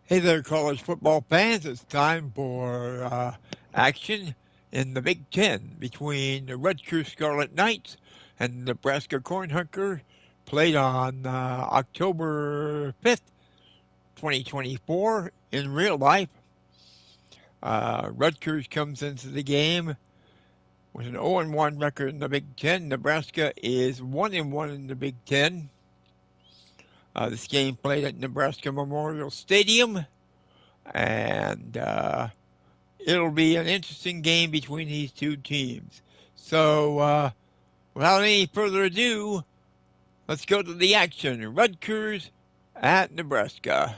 Hey there, college football fans. It's time for action in the Big Ten between the Rutgers Scarlet Knights and Nebraska Cornhusker, played on October 5th, 2024, in real life. Rutgers comes into the game with an 0-1 record in the Big Ten. Nebraska is 1-1 in the Big Ten. This game played at Nebraska Memorial Stadium, and it'll be an interesting game between these two teams. So, without any further ado, let's go to the action. Rutgers at Nebraska.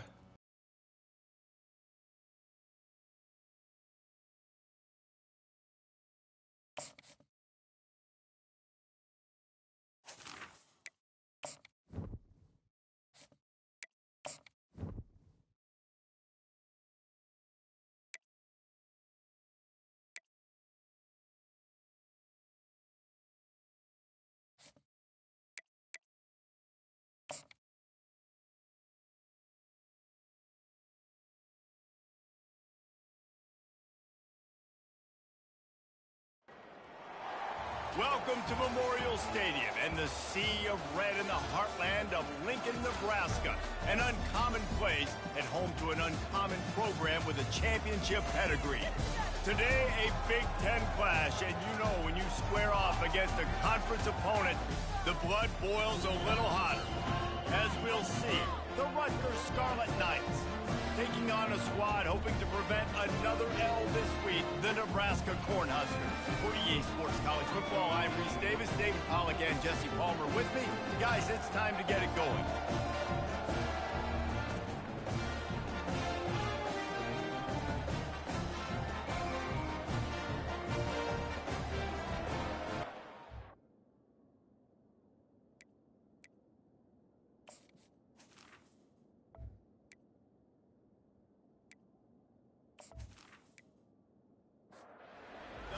Welcome to Memorial Stadium and the sea of red in the heartland of Lincoln, Nebraska. An uncommon place and home to an uncommon program with a championship pedigree. Today, a Big Ten clash, and you know when you square off against a conference opponent, the blood boils a little hotter. As we'll see, the Rutgers Scarlet Knights taking on a squad hoping to prevent another L this week, the Nebraska Cornhuskers. For EA Sports College Football, I'm Reese Davis, David Pollack, and Jesse Palmer with me. Guys, it's time to get it going.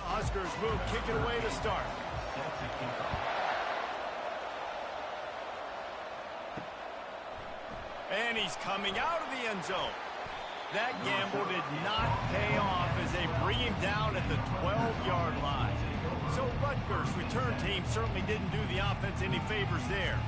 Huskers move, kick it away to start. And he's coming out of the end zone. That gamble did not pay off as they bring him down at the 12-yard line. So Rutgers' return team certainly didn't do the offense any favors there.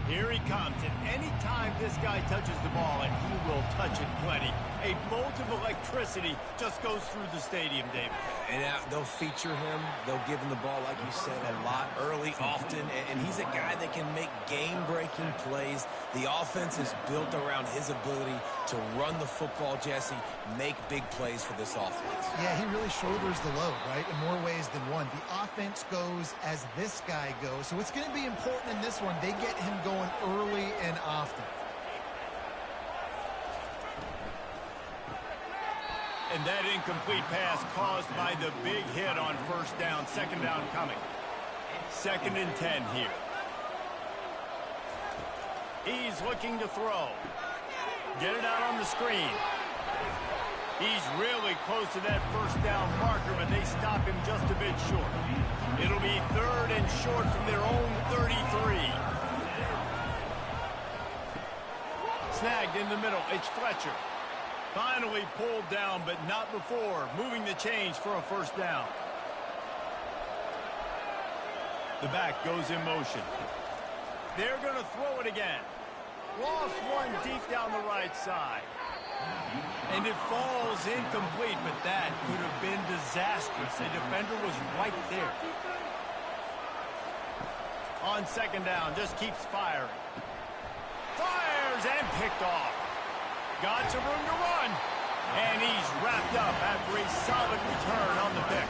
Here he comes, and anytime this guy touches the ball, and he will touch it plenty, a bolt of electricity just goes through the stadium, David. And they'll feature him. They'll give him the ball, like you said, a lot early, often. And he's a guy that can make game-breaking plays. The offense is built around his ability to run the football, Jesse, make big plays for this offense. Yeah, he really shoulders the load, right, in more ways than one. The offense goes as this guy goes. So it's going to be important in this one. They get him going early and often. And that incomplete pass caused by the big hit on first down. Second down coming. 2nd and 10 here. He's looking to throw. Get it out on the screen. He's really close to that first down marker, but they stop him just a bit short. It'll be 3rd and short from their own 33. Snagged in the middle. It's Fletcher. Finally pulled down, but not before moving the chains for a first down. The back goes in motion. They're going to throw it again. Lost one deep down the right side. And it falls incomplete, but that could have been disastrous. The defender was right there. On 2nd down, just keeps firing. Fires and picked off. Got some room to run. And he's wrapped up after a solid return on the pick.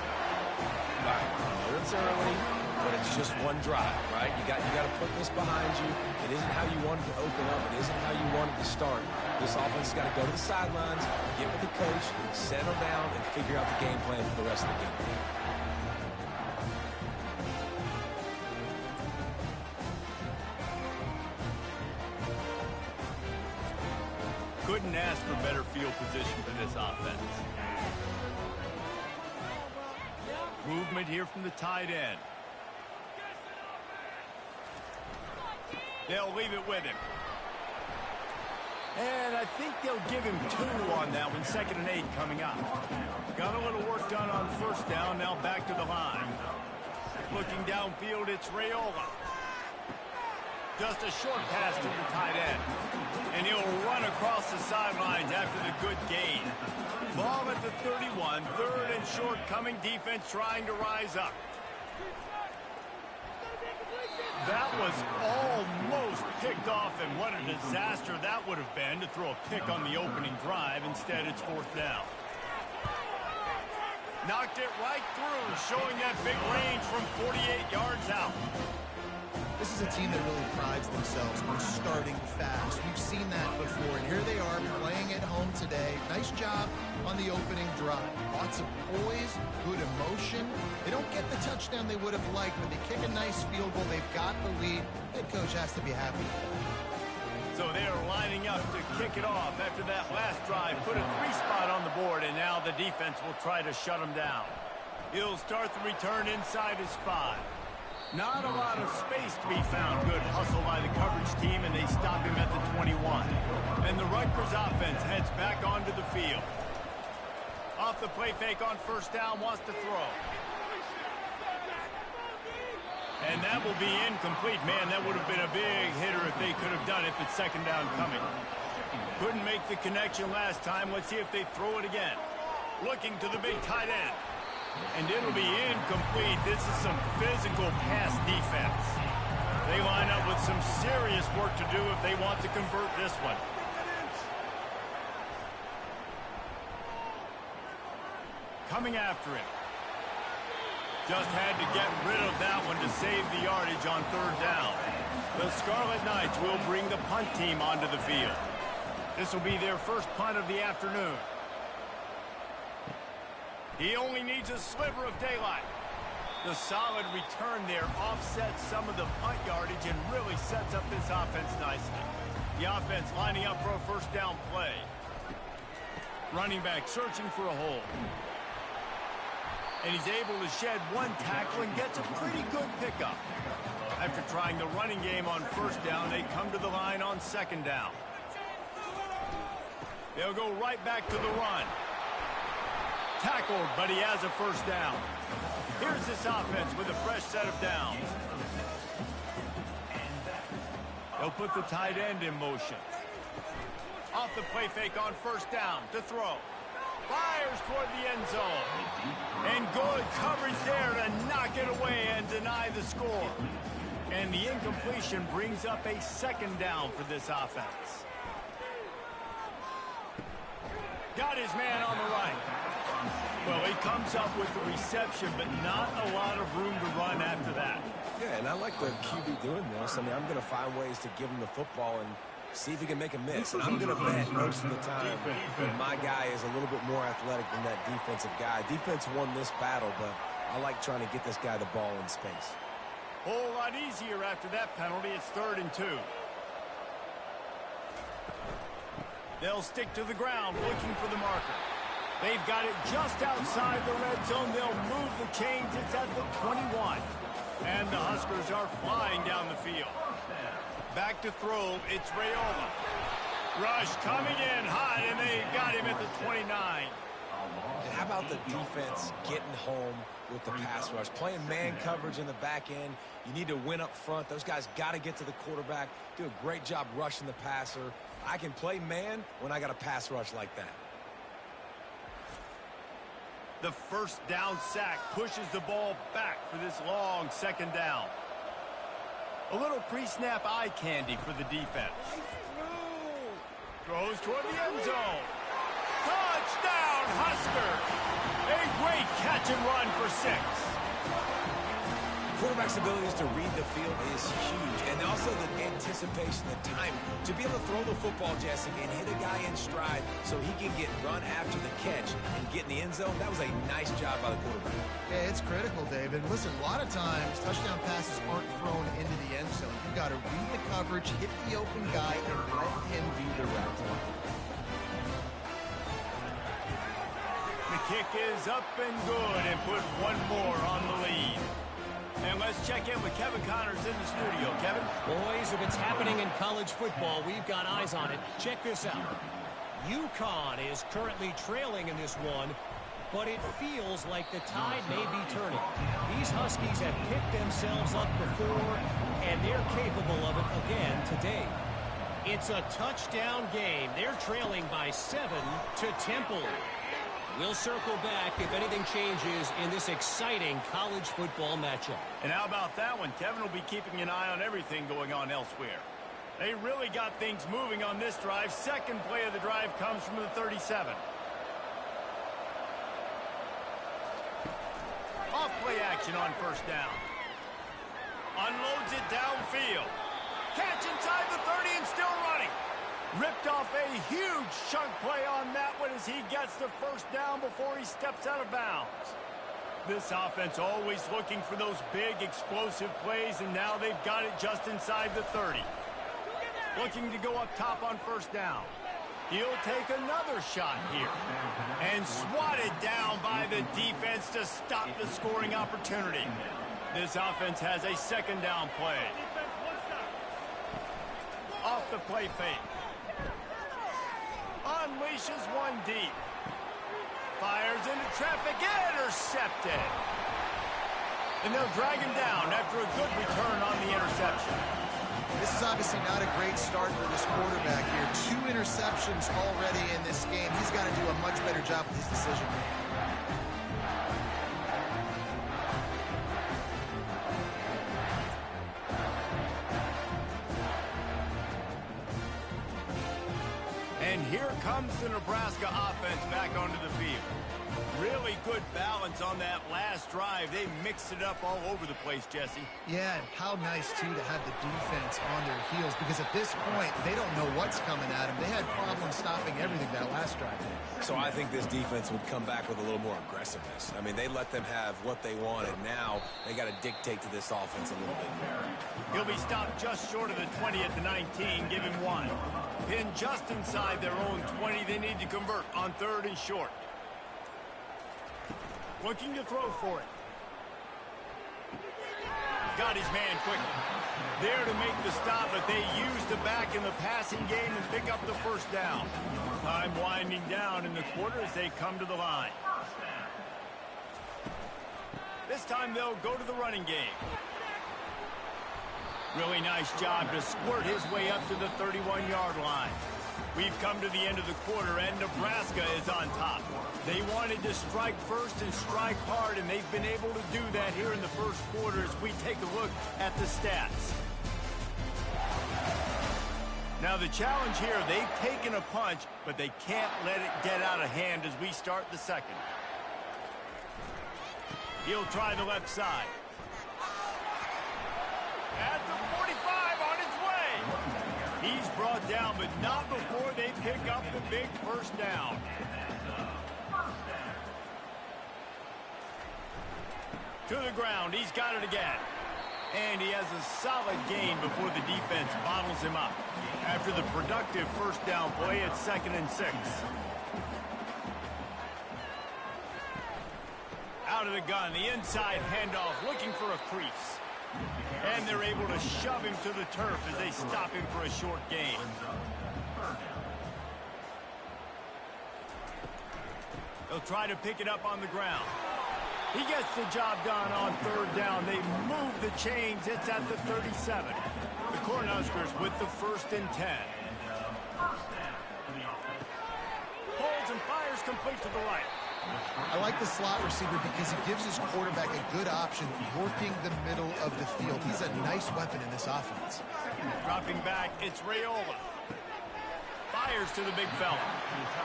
Right. It's early, but it's just one drive, right? You got to put this behind you. It isn't how you wanted to open up. It isn't how you wanted to start. This offense has got to go to the sidelines, get with the coach, settle down, and figure out the game plan for the rest of the game. Couldn't ask for better field position for this offense. Movement here from the tight end. They'll leave it with him. And I think they'll give him 2 on that one. 2nd and 8 coming up. Got a little work done on 1st down. Now back to the line. Looking downfield, it's Raiola. Just a short pass to the tight end. And he'll run across the sidelines after the good gain. Ball at the 31. 3rd and short coming. Defense trying to rise up. That was almost picked off, and what a disaster that would have been to throw a pick on the opening drive. Instead, it's 4th down. Knocked it right through, showing that big range from 48 yards out. This is a team that really prides themselves on starting fast. We've seen that before, and here they are playing at home today. Nice job on the opening drive. Lots of poise, good emotion. They don't get the touchdown they would have liked, but they kick a nice field goal. They've got the lead. Head coach has to be happy. So they are lining up to kick it off after that last drive. Put a 3-spot on the board, and now the defense will try to shut them down. He'll start the return inside his 5. Not a lot of space to be found. Good hustle by the coverage team, and they stop him at the 21. And the Rutgers offense heads back onto the field. Off the play fake on 1st down, wants to throw. And that will be incomplete. Man, that would have been a big hitter if they could have done it, but 2nd down coming. Couldn't make the connection last time. Let's see if they throw it again. Looking to the big tight end. And it'll be incomplete. This is some physical pass defense. They line up with some serious work to do if they want to convert this one. Coming after it. Just had to get rid of that one to save the yardage on 3rd down. The Scarlet Knights will bring the punt team onto the field. This will be their first punt of the afternoon. He only needs a sliver of daylight. The solid return there offsets some of the punt yardage and really sets up this offense nicely. The offense lining up for a 1st down play. Running back searching for a hole. And he's able to shed 1 tackle and gets a pretty good pickup. After trying the running game on 1st down, they come to the line on 2nd down. They'll go right back to the run. Tackled, but he has a 1st down. Here's this offense with a fresh set of downs. They'll put the tight end in motion. Off the play fake on 1st down to throw. Fires toward the end zone. And good coverage there to knock it away and deny the score. And the incompletion brings up a 2nd down for this offense. Got his man on the right. Well, he comes up with the reception, but not a lot of room to run after that. Yeah, and I like the QB doing this. I mean, I'm going to find ways to give him the football and see if he can make a miss. And I'm going to bet most of the time that my guy is a little bit more athletic than that defensive guy. Defense won this battle, but I like trying to get this guy the ball in space. Whole lot easier after that penalty. It's 3rd and 2. They'll stick to the ground looking for the marker. They've got it just outside the red zone. They'll move the chains. It's at the 21. And the Huskers are flying down the field. Back to throw. It's Raiola. Rush coming in hot, and they got him at the 29. And how about the defense getting home with the pass rush? Playing man coverage in the back end. You need to win up front. Those guys got to get to the quarterback. Do a great job rushing the passer. I can play man when I got a pass rush like that. The 1st down sack pushes the ball back for this long 2nd down. A little pre-snap eye candy for the defense. Throws toward the end zone. Touchdown, Huskers! A great catch and run for 6. Quarterback's abilities to read the field is huge, and also the anticipation, the time to be able to throw the football, Jesse, and hit a guy in stride so he can get run after the catch and get in the end zone. That was a nice job by the quarterback. Yeah, it's critical, David. Listen, a lot of times touchdown passes aren't thrown into the end zone. You've got to read the coverage, hit the open guy, and let him do the rest. The kick is up and good, and put 1 more on the lead. And let's Let's check in with Kevin Connors in the studio. Kevin? Boys, if it's happening in college football, we've got eyes on it. Check this out. UConn is currently trailing in this one, but it feels like the tide may be turning. These Huskies have picked themselves up before, and they're capable of it again today. It's a touchdown game. They're trailing by 7 to Temple. We'll circle back if anything changes in this exciting college football matchup. And how about that one? Kevin will be keeping an eye on everything going on elsewhere. They really got things moving on this drive. Second play of the drive comes from the 37. Off play action on first down. Unloads it downfield. Catch inside the 30 and still running. Ripped off a huge chunk play on that one as he gets the first down before he steps out of bounds. This offense always looking for those big explosive plays, and now they've got it just inside the 30. Looking to go up top on first down. He'll take another shot here. And swatted down by the defense to stop the scoring opportunity. This offense has a second down play. Off the play fake. Unleashes one deep. Fires into traffic. Intercepted. And they'll drag him down after a good return on the interception. This is obviously not a great start for this quarterback here. 2 interceptions already in this game. He's got to do a much better job with his decision making. And here comes the Nebraska offense back onto the field. Really good balance on that last drive. They mixed it up all over the place, Jesse. Yeah, and how nice, too, to have the defense on their heels, because at this point, they don't know what's coming at them. They had problems stopping everything that last drive. So I think this defense would come back with a little more aggressiveness. I mean, they let them have what they wanted. Now they got to dictate to this offense a little bit more. He'll be stopped just short of the 20 at the 19. Give him 1. Pinned just inside their own 20. They need to convert on 3rd and short. Looking to throw for it. Got his man quickly. There to make the stop, but they use the back in the passing game and pick up the first down. Time winding down in the quarter as they come to the line. This time they'll go to the running game. Really nice job to squirt his way up to the 31-yard line. We've come to the end of the quarter, and Nebraska is on top. They wanted to strike first and strike hard, and they've been able to do that here in the first quarter as we take a look at the stats. Now the challenge here, they've taken a punch, but they can't let it get out of hand as we start the second. He'll try the left side. At the 45 on his way. He's brought down, but not before they pick up the big first down. To the ground, he's got it again. And he has a solid gain before the defense bottles him up. After the productive first down play, it's 2nd and 6. Out of the gun, the inside handoff, looking for a crease. And they're able to shove him to the turf as they stop him for a short gain. They'll try to pick it up on the ground. He gets the job done on 3rd down. They move the chains. It's at the 37. The Cornhuskers with the 1st and 10. Holds and fires complete to the right. I like the slot receiver because he gives his quarterback a good option working the middle of the field. He's a nice weapon in this offense. Dropping back, it's Raiola. Fires to the big fella.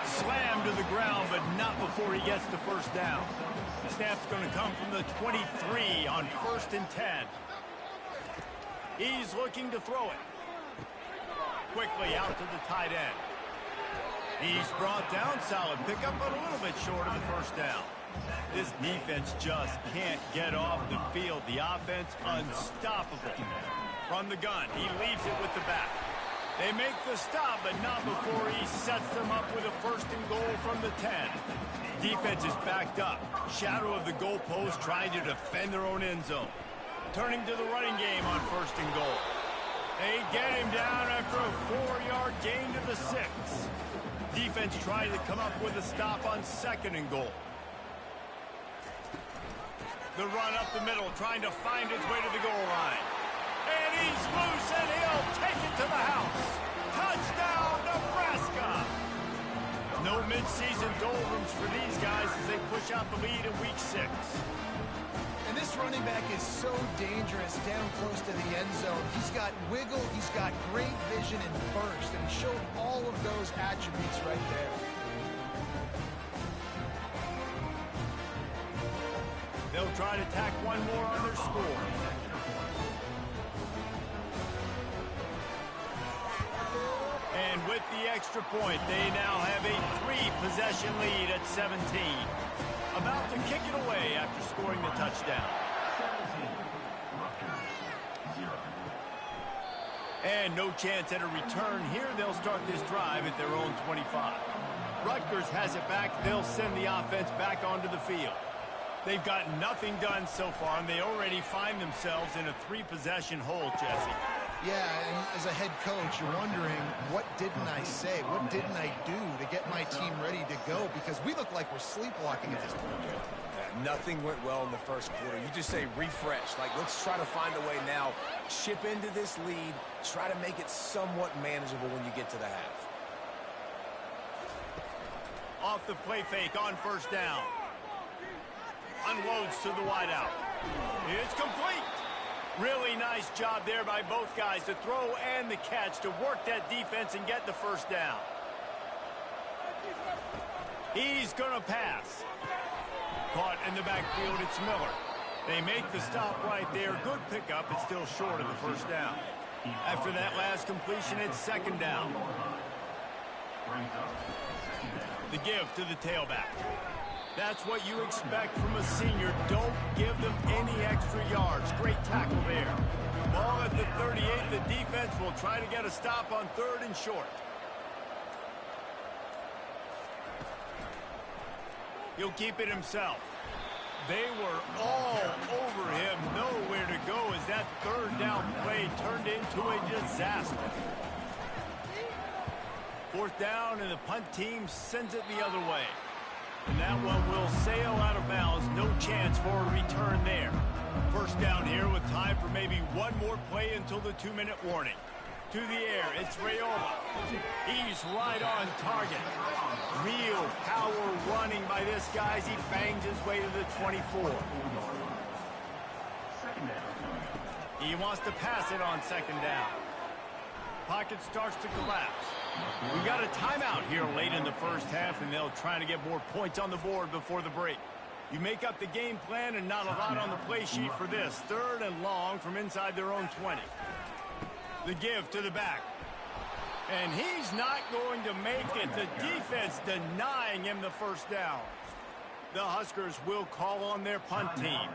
Slammed to the ground, but not before he gets the first down. The snap's going to come from the 23 on 1st and 10. He's looking to throw it. Quickly out to the tight end. He's brought down, solid pickup, but a little bit short of the first down. This defense just can't get off the field. The offense unstoppable. From the gun, he leaves it with the back. They make the stop, but not before he sets them up with a 1st and goal from the 10. Defense is backed up. Shadow of the goalpost trying to defend their own end zone. Turning to the running game on 1st and goal. They get him down after a 4-yard gain to the 6. Defense trying to come up with a stop on 2nd and goal. The run up the middle, trying to find its way to the goal line. And he's loose, and he'll take it to the house. Touchdown, Nebraska! No midseason doldrums for these guys as they push out the lead in week 6. And this running back is so dangerous down close to the end zone. He's got wiggle, he's got great vision and burst, and he showed all of those attributes right there. They'll try to tack one more on their score. And with the extra point, they now have a 3-possession lead at 17. About to kick it away after scoring the touchdown. And no chance at a return here. They'll start this drive at their own 25. Rutgers has it back. They'll send the offense back onto the field. They've got nothing done so far, and they already find themselves in a 3-possession hole, Jesse. Yeah, and as a head coach, you're wondering, what didn't I say? What didn't I do to get my team ready to go? Because we look like we're sleepwalking at this point. Yeah, nothing went well in the first quarter. You just say refresh. Like, let's try to find a way now. Chip into this lead. Try to make it somewhat manageable when you get to the half. Off the play fake on 1st down. Unloads to the wideout. It's complete. Really nice job there by both guys, the throw and the catch, to work that defense and get the 1st down. He's going to pass. Caught in the backfield, it's Miller. They make the stop right there. Good pickup, but still short of the 1st down. After that last completion, it's 2nd down. The give to the tailback. That's what you expect from a senior. Don't give them any extra yards. Great tackle there. Ball at the 38. The defense will try to get a stop on 3rd and short. He'll keep it himself. They were all over him. Nowhere to go as that 3rd down play turned into a disaster. 4th down, and the punt team sends it the other way. And that one will sail out of bounds. No chance for a return there. 1st down here with time for maybe one more play until the 2-minute warning. To the air, it's Rayola. He's right on target. Real power running by this guy as he bangs his way to the 24. He wants to pass it on 2nd down. Pocket starts to collapse. We've got a timeout here late in the 1st half, and they'll try to get more points on the board before the break. You make up the game plan and not a lot on the play sheet for this. 3rd and long from inside their own 20. The give to the back. And he's not going to make it. The defense denying him the 1st down. The Huskers will call on their punt team.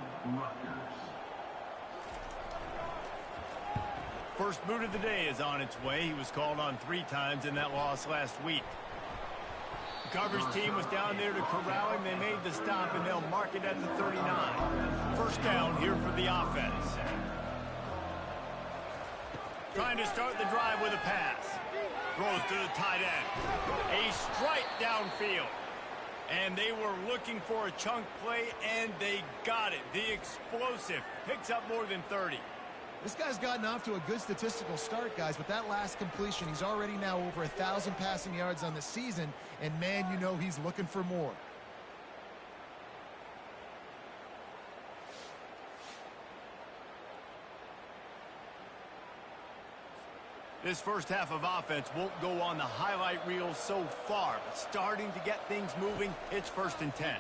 First boot of the day is on its way. He was called on 3 times in that loss last week. The coverage team was down there to corral him. They made the stop, and they'll mark it at the 39. 1st down here for the offense. Trying to start the drive with a pass. Throws to the tight end. A strike downfield. And they were looking for a chunk play, and they got it. The explosive picks up more than 30. This guy's gotten off to a good statistical start, guys. With that last completion, he's already now over 1,000 passing yards on the season. And, man, you know he's looking for more. This 1st half of offense won't go on the highlight reel so far, but starting to get things moving, it's 1st and 10.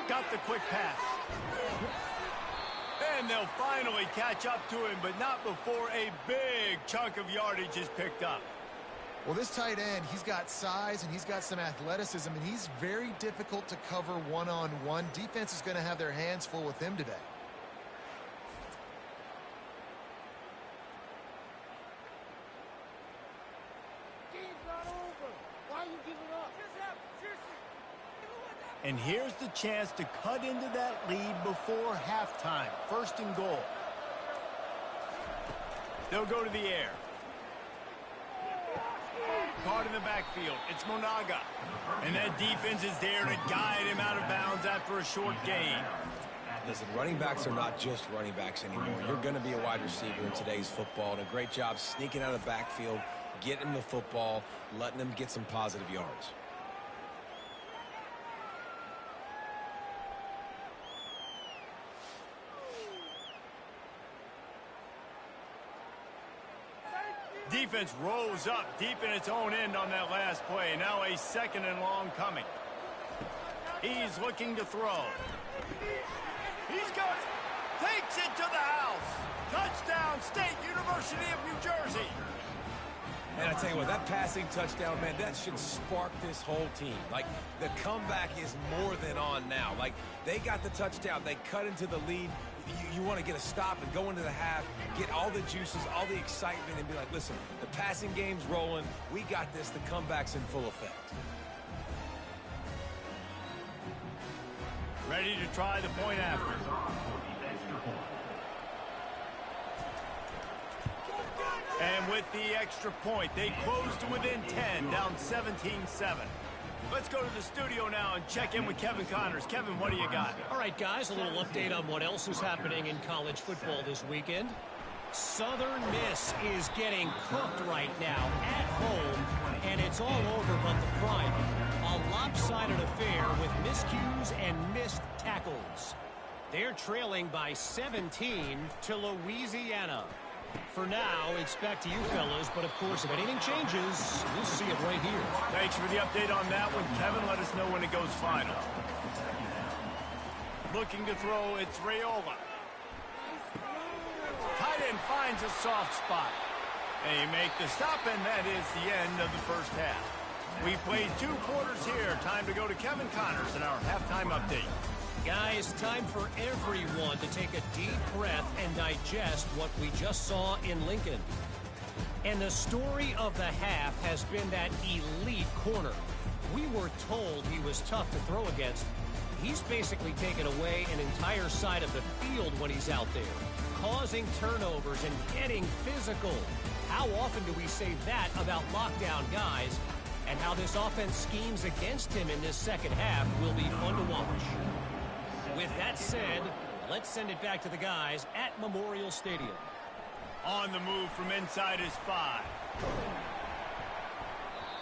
Got the quick pass. And they'll finally catch up to him, but not before a big chunk of yardage is picked up. Well, this tight end, he's got size and he's got some athleticism, and he's very difficult to cover one-on-one. Defense is going to have their hands full with him today. And here's the chance to cut into that lead before halftime. First and goal. They'll go to the air. Caught in the backfield. It's Monaga. And that defense is there to guide him out of bounds after a short gain. Listen, running backs are not just running backs anymore. You're going to be a wide receiver in today's football. And a great job sneaking out of the backfield, getting the football, letting them get some positive yards. Defense rose up deep in its own end on that last play. Now a second and long coming. He's looking to throw. He's got it. Takes it to the house. Touchdown, State University of New Jersey. And I tell you what, that passing touchdown, man, that should spark this whole team. Like, the comeback is more than on now. Like, they got the touchdown. They cut into the lead. You want to get a stop and go into the half, get all the juices, all the excitement, and be like, listen, the passing game's rolling. We got this. The comeback's in full effect. Ready to try the point after. And with the extra point, they close to within 10, down 17-7. Let's go to the studio now and check in with Kevin Connors. Kevin, what do you got? All right, guys, a little update on what else is happening in college football this weekend. Southern Miss is getting cooked right now at home, and it's all over but the pride. A lopsided affair with miscues and missed tackles. They're trailing by 17 to Louisiana. For now, it's back to you fellas, but of course, if anything changes, we'll see it right here. Thanks for the update on that one, Kevin. Let us know when it goes final. Looking to throw, it's Raiola. Tight end finds a soft spot. They make the stop, and that is the end of the first half. We played 2 quarters here. Time to go to Kevin Connors in our halftime update. Guys, time for everyone to take a deep breath and digest what we just saw in Lincoln. And the story of the half has been that elite corner. We were told he was tough to throw against. He's basically taken away an entire side of the field when he's out there, causing turnovers and getting physical. How often do we say that about lockdown guys? And how this offense schemes against him in this second half will be fun to watch. With that said, let's send it back to the guys at Memorial Stadium. On the move from inside his 5.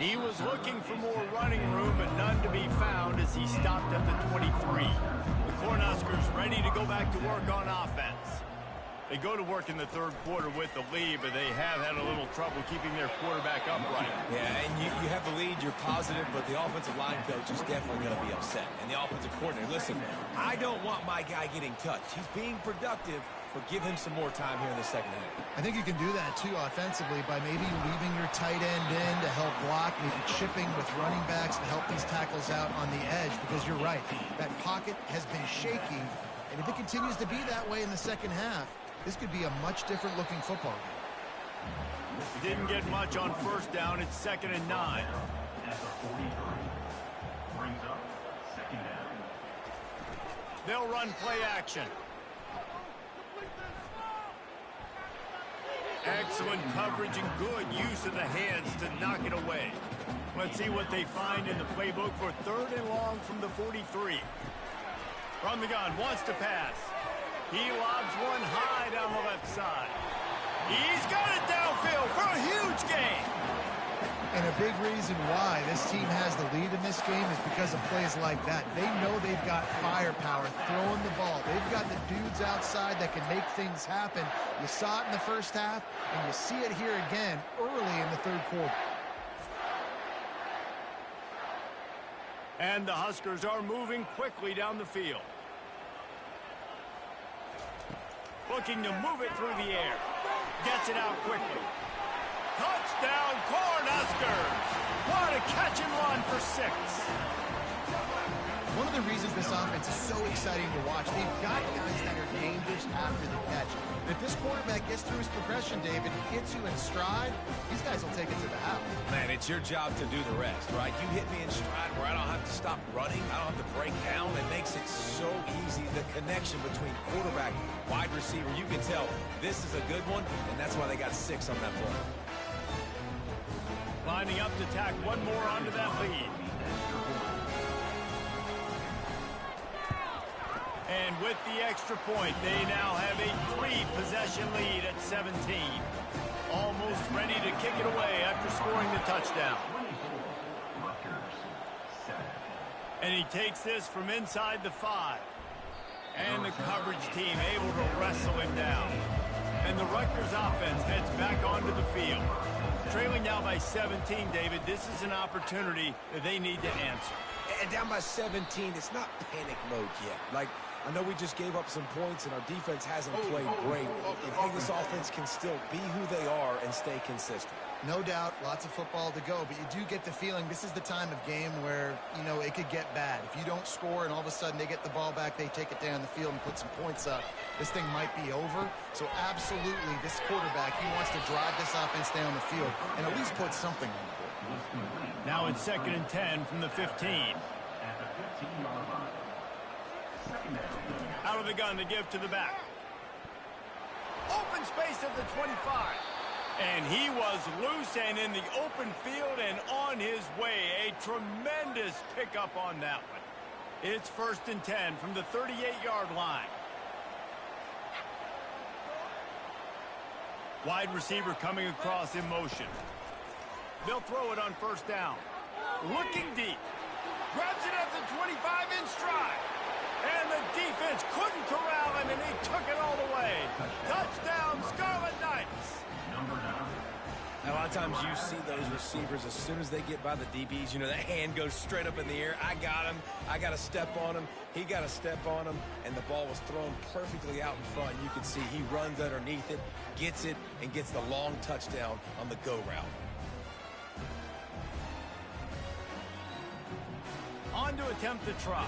He was looking for more running room, but none to be found as he stopped at the 23. The Cornhuskers ready to go back to work on offense. They go to work in the third quarter with the lead, but they have had a little trouble keeping their quarterback upright. Yeah, and you have the lead, you're positive, but the offensive line coach is definitely going to be upset. And the offensive coordinator, listen, I don't want my guy getting touched. He's being productive, but give him some more time here in the second half. I think you can do that, too, offensively, by maybe leaving your tight end in to help block, maybe chipping with running backs to help these tackles out on the edge, because you're right. That pocket has been shaky, and if it continues to be that way in the second half, this could be a much different looking football game. Didn't get much on first down. It's 2nd and 9. They'll run play action. Excellent coverage and good use of the hands to knock it away. Let's see what they find in the playbook for 3rd and long from the 43. From the gun, wants to pass. He lobs one high down the left side. He's got it downfield for a huge gain. And a big reason why this team has the lead in this game is because of plays like that. They know they've got firepower throwing the ball. They've got the dudes outside that can make things happen. You saw it in the first half, and you see it here again early in the third quarter. And the Huskers are moving quickly down the field. Looking to move it through the air. Gets it out quickly. Touchdown, Cornhuskers! What a catch and run for 6. One of the reasons this offense is so exciting to watch, they've got guys that are dangerous after the catch. And if this quarterback gets through his progression, David, gets you in stride, these guys will take it to the house. Man, it's your job to do the rest, right? You hit me in stride where I don't have to stop running. I don't have to break down. It makes it so easy. The connection between quarterback, wide receiver, you can tell this is a good one, and that's why they got 6 on that play. Lining up to tack one more onto that lead. And with the extra point, they now have a 3-possession lead at 17. Almost ready to kick it away after scoring the touchdown. And he takes this from inside the 5. And the coverage team able to wrestle him down. And the Rutgers offense heads back onto the field. Trailing now by 17, David, this is an opportunity that they need to answer. And down by 17, it's not panic mode yet. Like, I know we just gave up some points and our defense hasn't played great. I think this offense can still be who they are and stay consistent. No doubt, lots of football to go, but you do get the feeling this is the time of game where, you know, it could get bad. If you don't score and all of a sudden they get the ball back, they take it down the field and put some points up, this thing might be over. So absolutely, this quarterback, he wants to drive this offense down the field and at least put something on the board. Now it's 2nd and 10 from the 15. Out of the gun to give to the back. Open space at the 25. And he was loose and in the open field and on his way. A tremendous pickup on that one. It's 1st and 10 from the 38-yard line. Wide receiver coming across in motion. They'll throw it on 1st down. Looking deep. Grabs it at the 25 in stride. And the defense couldn't corral him, and he took it all the way. Touchdown, Scarlet Knights. Now, a lot of times you see those receivers, as soon as they get by the DBs, you know, that hand goes straight up in the air. I got him. I got to step on him. He got to step on him, and the ball was thrown perfectly out in front. You can see he runs underneath it, gets it, and gets the long touchdown on the go route. On to attempt the try.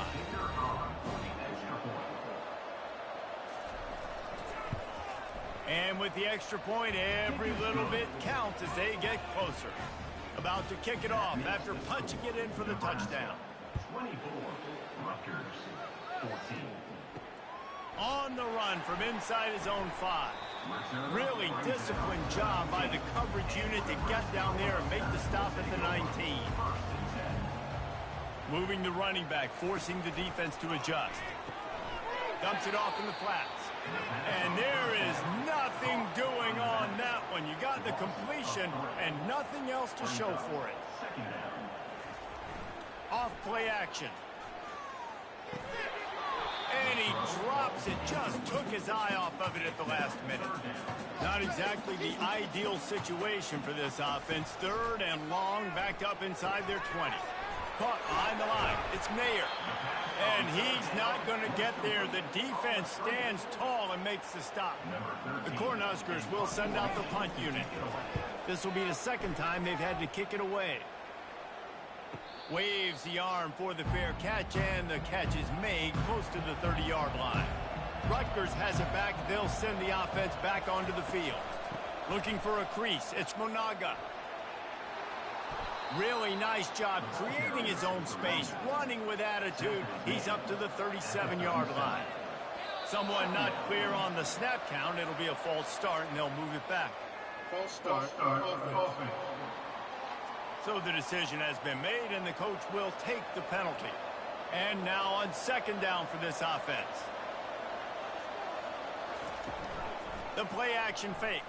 And with the extra point, every little bit counts as they get closer. About to kick it off after punching it in for the touchdown. 24, Rutgers, 14. On the run from inside his own 5. Really disciplined job by the coverage unit to get down there and make the stop at the 19. Moving the running back, forcing the defense to adjust. Dumps it off in the flats. And there is nothing doing on that one. You got the completion and nothing else to show for it. Off play action. And he drops it. Just took his eye off of it at the last minute. Not exactly the ideal situation for this offense. 3rd and long, backed up inside their 20. Caught behind the line. It's Mayer. And he's not going to get there. The defense stands tall and makes the stop. The Cornhuskers will send out the punt unit. This will be the 2nd time they've had to kick it away. Waves the arm for the fair catch, and the catch is made close to the 30-yard line. Rutgers has it back. They'll send the offense back onto the field. Looking for a crease. It's Monaga. Really nice job creating his own space, running with attitude. He's up to the 37-yard line. Someone not clear on the snap count. It'll be a false start, and they'll move it back. False start. Offense. So the decision has been made, and the coach will take the penalty. And now on 2nd down for this offense. The play action fake.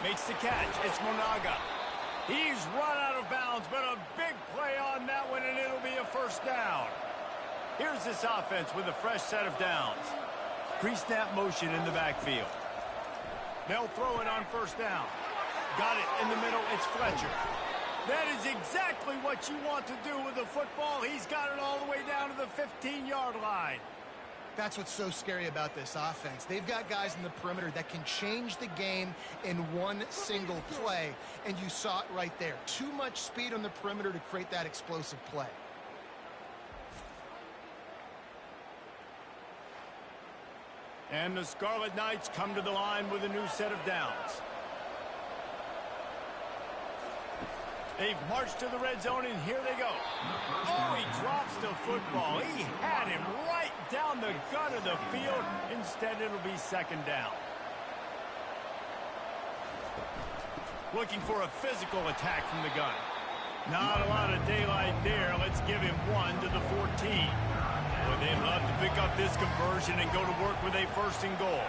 Makes the catch. It's Monaga. He's run out of bounds, but a big play on that one, and it'll be a 1st down. Here's this offense with a fresh set of downs. Pre-snap motion in the backfield. They'll throw it on 1st down. Got it in the middle. It's Fletcher. That is exactly what you want to do with the football. He's got it all the way down to the 15-yard line. That's what's so scary about this offense. They've got guys in the perimeter that can change the game in one single play, and you saw it right there. Too much speed on the perimeter to create that explosive play. And the Scarlet Knights come to the line with a new set of downs. They've marched to the red zone, and here they go. Oh, he drops the football. He had him right down the gut of the field. Instead, it'll be second down. Looking for a physical attack from the gun. Not a lot of daylight there. Let's give him 1 to the 14. Well, they'd love to pick up this conversion and go to work with a 1st and goal.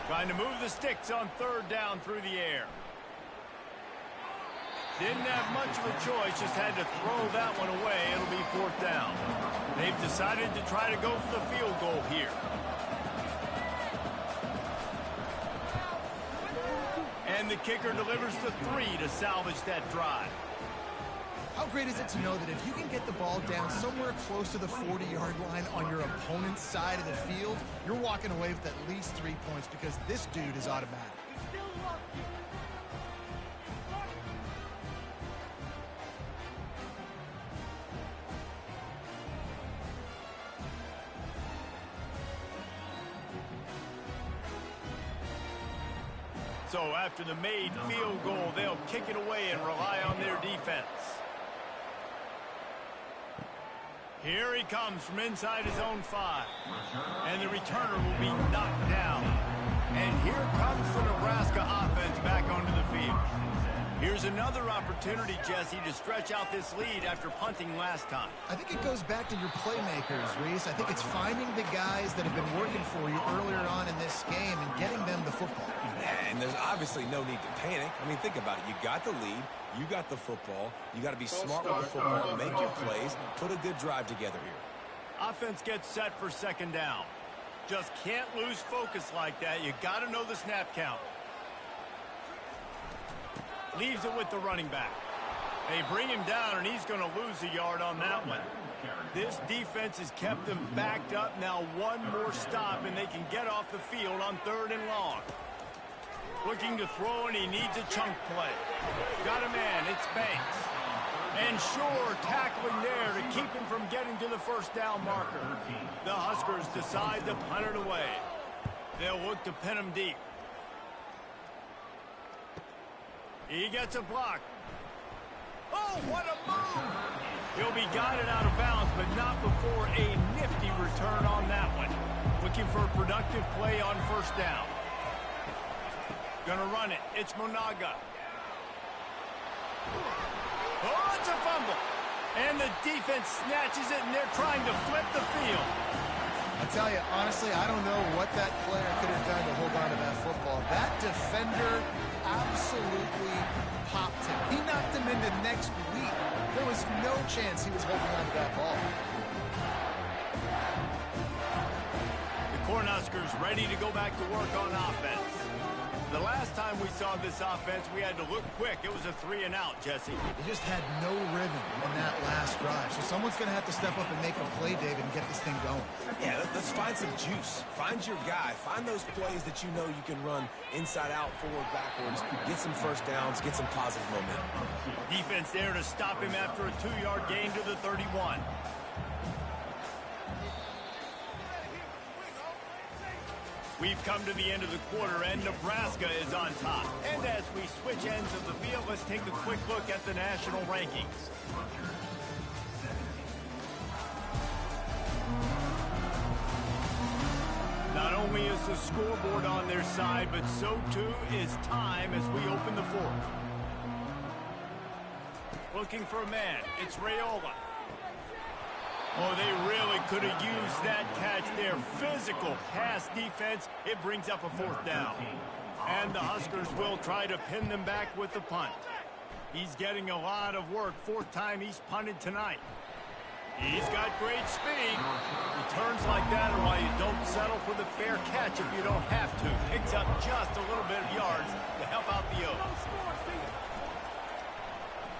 Trying to move the sticks on 3rd down through the air. Didn't have much of a choice, just had to throw that one away. It'll be 4th down. They've decided to try to go for the field goal here. And the kicker delivers the 3 to salvage that drive. How great is it to know that if you can get the ball down somewhere close to the 40-yard line on your opponent's side of the field, you're walking away with at least 3 points because this dude is automatic. So after the made field goal, they'll kick it away and rely on their defense. Here he comes from inside his own 5. And the returner will be knocked down. And here comes the Nebraska offense back onto the field. Here's another opportunity, Jesse, to stretch out this lead after punting last time. I think it goes back to your playmakers, Reese. I think it's finding the guys that have been working for you earlier on in this game and getting them the football. And there's obviously no need to panic. I mean, think about it. You got the lead. You got the football. You got to be smart with the football, make your plays, put a good drive together here. Offense gets set for 2nd down. Just can't lose focus like that. You got to know the snap count. Leaves it with the running back. They bring him down, and he's going to lose a yard on that one. This defense has kept them backed up. Now one more stop, and they can get off the field on 3rd and long. Looking to throw, and he needs a chunk play. Got a man. It's Banks. And sure, tackling there to keep him from getting to the 1st down marker. The Huskers decide to punt it away. They'll look to pin him deep. He gets a block. Oh, what a move! He'll be guided out of bounds, but not before a nifty return on that one. Looking for a productive play on 1st down. Gonna run it. It's Monaga. Oh, it's a fumble. And the defense snatches it, and they're trying to flip the field. I tell you, honestly, I don't know what that player could have done to hold on to that football. That defender absolutely popped him. He knocked him into next week. There was no chance he was holding on to that ball. The Cornhuskers ready to go back to work on offense. The last time we saw this offense, we had to look quick. It was a 3-and-out, Jesse. They just had no rhythm in that last drive. So someone's going to have to step up and make a play, David, and get this thing going. Yeah, let's find some juice. Find your guy. Find those plays that you know you can run inside out, forward, backwards. Get some 1st downs. Get some positive momentum. Defense there to stop him after a 2-yard gain to the 31. We've come to the end of the quarter, and Nebraska is on top. And as we switch ends of the field, let's take a quick look at the national rankings. Not only is the scoreboard on their side, but so too is time as we open the 4th. Looking for a man. It's Raiola. Oh, they really could have used that catch there. Physical pass defense. It brings up a 4th down. And the Huskers will try to pin them back with the punt. He's getting a lot of work. 4th time he's punted tonight. He's got great speed. Returns like that are why you don't settle for the fair catch if you don't have to. Picks up just a little bit of yards to help out the Oaks.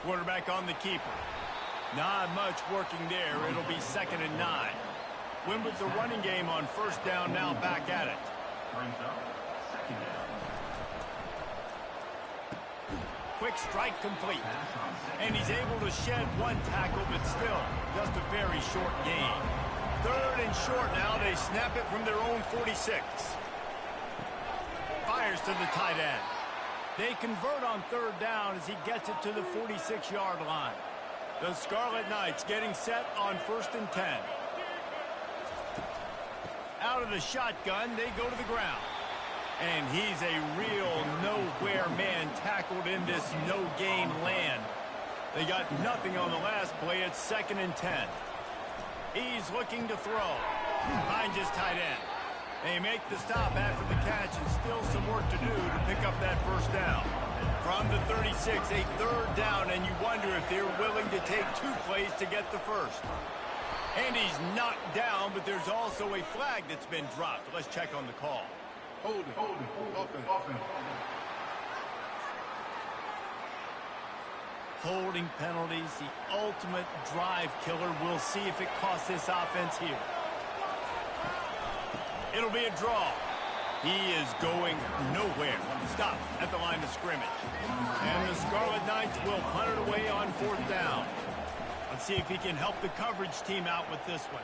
Quarterback on the keeper. Not much working there. It'll be 2nd and 9. Win with the running game on 1st down, now back at it. Quick strike complete. And he's able to shed one tackle, but still just a very short gain. 3rd and short now. They snap it from their own 46. Fires to the tight end. They convert on third down as he gets it to the 46-yard line. The Scarlet Knights getting set on 1st and 10. Out of the shotgun, they go to the ground. And he's a real nowhere man tackled in this no-gain land. They got nothing on the last play. It's 2nd and 10. He's looking to throw. Finds his tight end. They make the stop after the catch and still some work to do to pick up that 1st down. From the 36, a 3rd down, and you wonder if they're willing to take 2 plays to get the 1st. And he's knocked down, but there's also a flag that's been dropped. Let's check on the call. Hold it. Offense. Holding penalties, the ultimate drive killer. We'll see if it costs this offense here. It'll be a draw. He is going nowhere. Stop at the line of scrimmage. And the Scarlet Knights will punt it away on 4th down. Let's see if he can help the coverage team out with this one.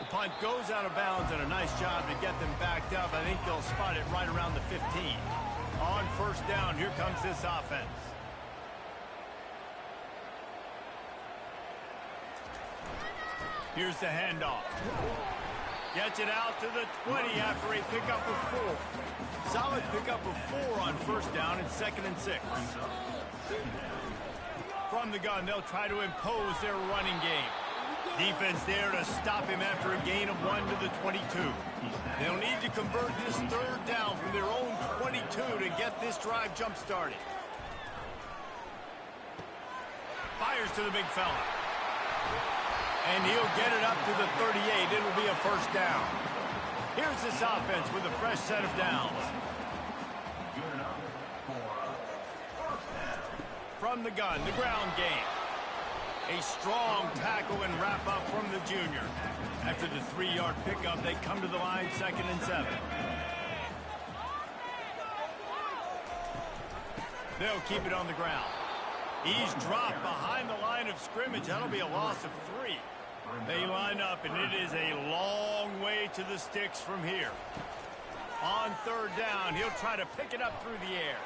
The punt goes out of bounds, and a nice job to get them backed up. I think they'll spot it right around the 15. On 1st down, here comes this offense. Here's the handoff. Gets it out to the 20 after a pickup of 4. Solid pickup of 4 on 1st down and 2nd and 6. From the gun, they'll try to impose their running game. Defense there to stop him after a gain of 1 to the 22. They'll need to convert this 3rd down from their own 22 to get this drive jump-started. Fires to the big fella. And he'll get it up to the 38. It'll be a 1st down. Here's this offense with a fresh set of downs. From the gun, the ground game. A strong tackle and wrap up from the junior. After the 3-yard pickup, they come to the line 2nd and 7. They'll keep it on the ground. He's dropped behind the line of scrimmage. That'll be a loss of 3. They line up, and it is a long way to the sticks from here. On 3rd down, he'll try to pick it up through the air.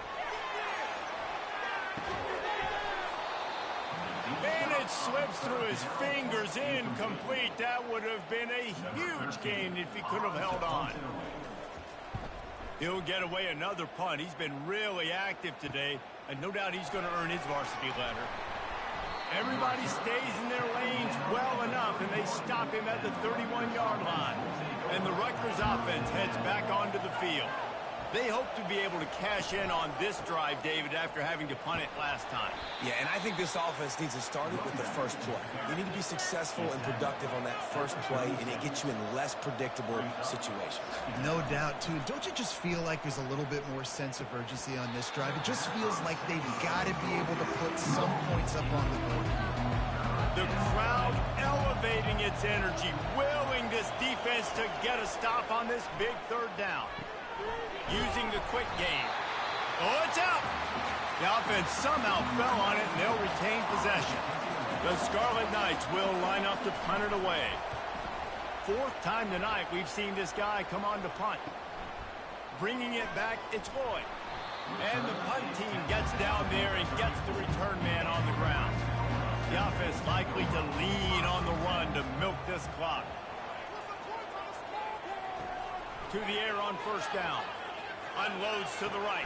And it slips through his fingers, incomplete. That would have been a huge gain if he could have held on. He'll get away another punt. He's been really active today, and no doubt he's going to earn his varsity letter. Everybody stays in their lanes well enough, and they stop him at the 31-yard line. And the Rutgers offense heads back onto the field. They hope to be able to cash in on this drive, David, after having to punt it last time. Yeah, and I think this offense needs to start it with the first play. You need to be successful and productive on that first play, and it gets you in less predictable situations. No doubt, too. Don't you just feel like there's a little bit more sense of urgency on this drive? It just feels like they've got to be able to put some points up on the board. The crowd elevating its energy, willing this defense to get a stop on this big 3rd down. Using the quick game. Oh, it's out! The offense somehow fell on it, and they'll retain possession. The Scarlet Knights will line up to punt it away. 4th time tonight we've seen this guy come on to punt. Bringing it back, it's Lloyd. And the punt team gets down there and gets the return man on the ground. The offense likely to lean on the run to milk this clock. To the air on 1st down. Unloads to the right.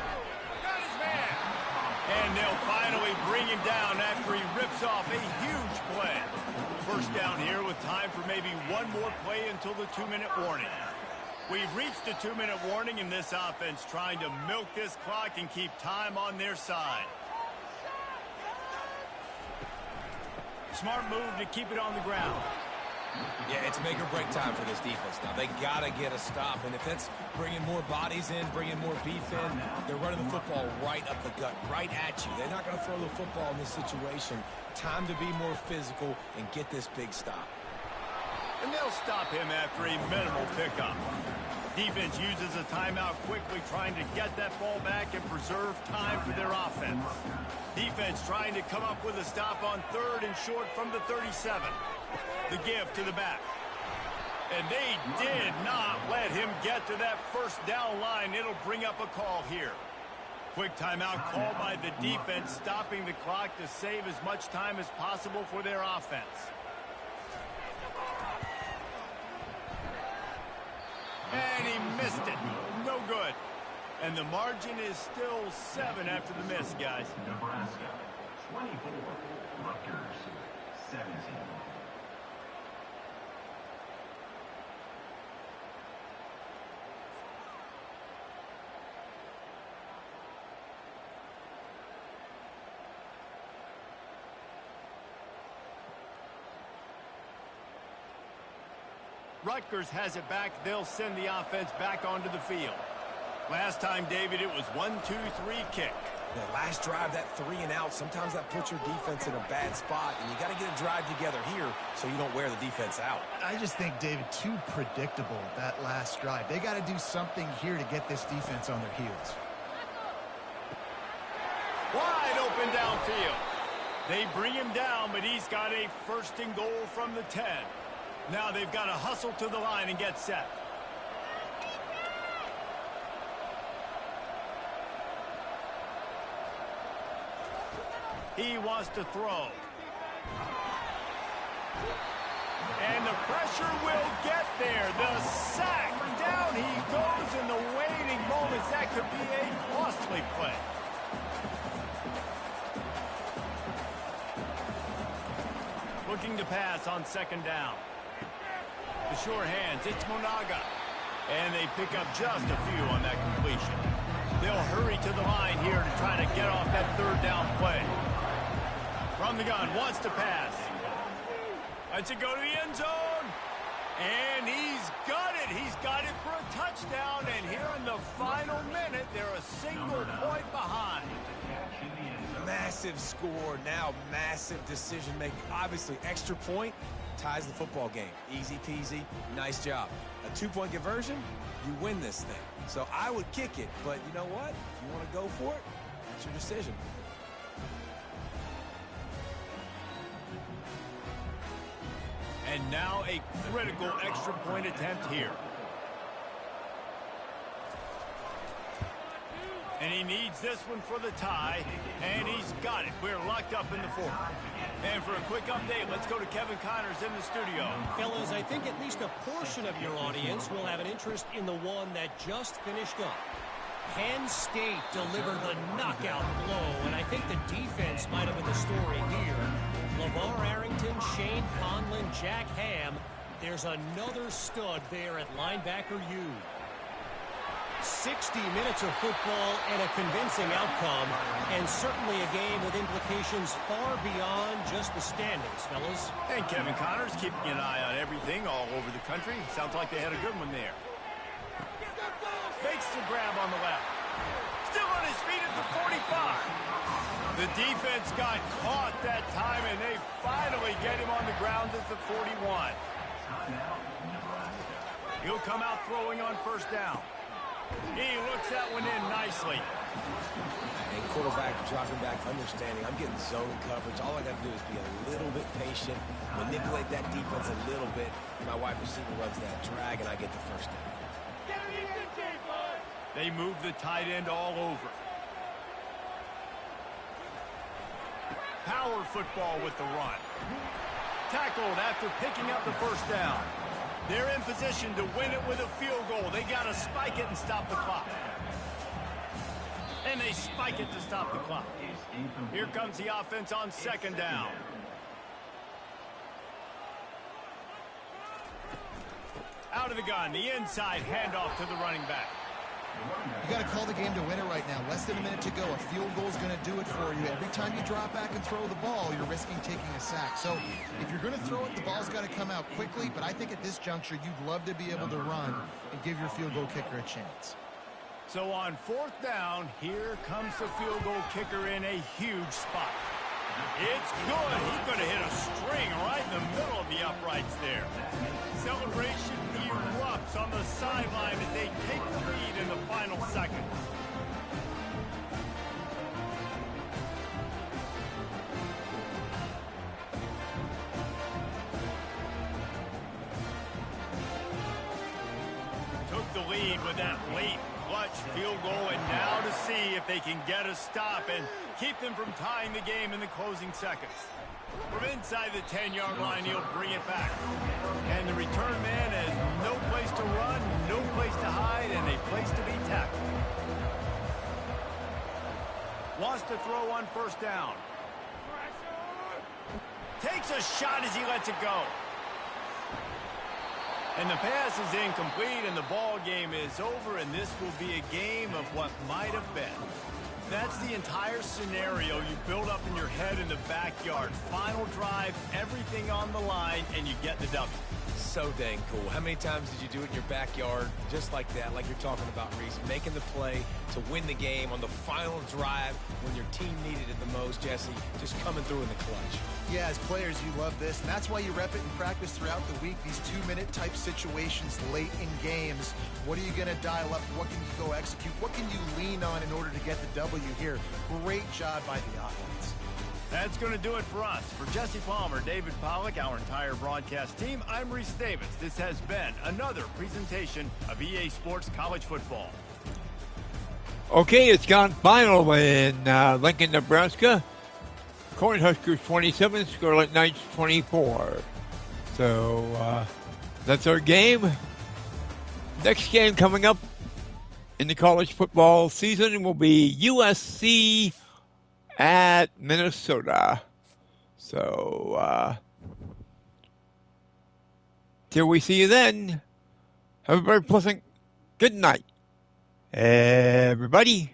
Got his man. And they'll finally bring him down after he rips off a huge play. 1st down here with time for maybe one more play until the 2-minute warning. We've reached the 2-minute warning, and this offense trying to milk this clock and keep time on their side. Smart move to keep it on the ground. Yeah, it's make or break time for this defense now. They got to get a stop, and if that's bringing more bodies in, bringing more beef in, they're running the football right up the gut, right at you. They're not going to throw the football in this situation. Time to be more physical and get this big stop. And they'll stop him after a minimal pickup. Defense uses a timeout quickly, trying to get that ball back and preserve time for their offense. Defense trying to come up with a stop on 3rd and short from the 37. The give to the back. And they did not let him get to that first down line. It'll bring up a call here. Quick timeout called by the defense, stopping the clock to save as much time as possible for their offense. And he missed it. No good. And the margin is still 7 after the miss, guys. Nebraska, 24. Rutgers, 17. Rutgers has it back. They'll send the offense back onto the field. Last time, David, it was 1-2-3 kick. That last drive, that 3 and out, sometimes that puts your defense in a bad spot, and you got to get a drive together here so you don't wear the defense out. I just think, David, too predictable, that last drive. They got to do something here to get this defense on their heels. Wide open downfield. They bring him down, but he's got a 1st and goal from the 10. Now they've got to hustle to the line and get set. He wants to throw. And the pressure will get there. The sack. Down he goes in the waiting moments. That could be a costly play. Looking to pass on 2nd down. The sure hands, it's Monaga. And they pick up just a few on that completion. They'll hurry to the line here to try to get off that 3rd down play. From the gun, wants to pass. Lets it go to the end zone. And he's got it. He's got it for a touchdown. And here in the final minute, they're a single point behind. Massive score, now massive decision-making. Obviously, extra point ties the football game. Easy peasy, nice job. A 2-point conversion, you win this thing. So I would kick it, but you know what? If you want to go for it, that's your decision. And now a critical extra point attempt here. And he needs this one for the tie, and he's got it. We're locked up in the 4th. And for a quick update, let's go to Kevin Connors in the studio. Fellas, I think at least a portion of your audience will have an interest in the one that just finished up. Penn State delivered the knockout blow, and I think the defense might have been the story here. LeVar Arrington, Shane Conlon, Jack Ham. There's another stud there at linebacker U. 60 minutes of football and a convincing outcome, and certainly a game with implications far beyond just the standings, fellas. And Kevin Connors keeping an eye on everything all over the country. Sounds like they had a good one there. Fakes the grab on the left. Still on his feet at the 45. The defense got caught that time, and they finally get him on the ground at the 41. He'll come out throwing on 1st down. He looks that one in nicely. And quarterback dropping back, understanding I'm getting zone coverage. All I got to do is be a little bit patient, manipulate that defense a little bit. My wide receiver runs that drag, and I get the 1st down. They move the tight end all over. Power football with the run. Tackled after picking up the 1st down. They're in position to win it with a field goal. They got to spike it and stop the clock. And they spike it to stop the clock. Here comes the offense on 2nd down. Out of the gun, the inside handoff to the running back. You got to call the game to win it right now. Less than a minute to go. A field goal is going to do it for you. Every time you drop back and throw the ball, you're risking taking a sack. So if you're going to throw it, the ball's got to come out quickly. But I think at this juncture, you'd love to be able to run and give your field goal kicker a chance. So on 4th down, here comes the field goal kicker in a huge spot. It's good. He's going to hit a string right in the middle of the uprights there. Celebration erupts on the sideline as they take the lead in the final seconds. lead with that late clutch field goal, and now to see if they can get a stop and keep them from tying the game in the closing seconds. From inside the 10-yard line, he'll bring it back. And the return man has no place to run, no place to hide, and a place to be tackled. Wants to throw on first down. Takes a shot as he lets it go. And the pass is incomplete, and the ball game is over, and this will be a game of what might have been. That's the entire scenario you build up in your head in the backyard. Final drive, everything on the line, and you get the W. So dang cool. How many times did you do it in your backyard just like that, like you're talking about, Reese, making the play to win the game on the final drive when your team needed it the most, Jesse, just coming through in the clutch. Yeah, as players, you love this, and that's why you rep it in practice throughout the week, these 2-minute type situations late in games. What are you going to dial up? What can you go execute? What can you lean on in order to get the W here? Great job by the offense. That's going to do it for us. For Jesse Palmer, David Pollack, our entire broadcast team, I'm Reese Davis. This has been another presentation of EA Sports College Football. Okay, it's gone final in Lincoln, Nebraska. Cornhuskers 27, Scarlet Knights 24. So that's our game. Next game coming up in the college football season will be USC at Minnesota. So till we see you then, have a very pleasant good night, everybody.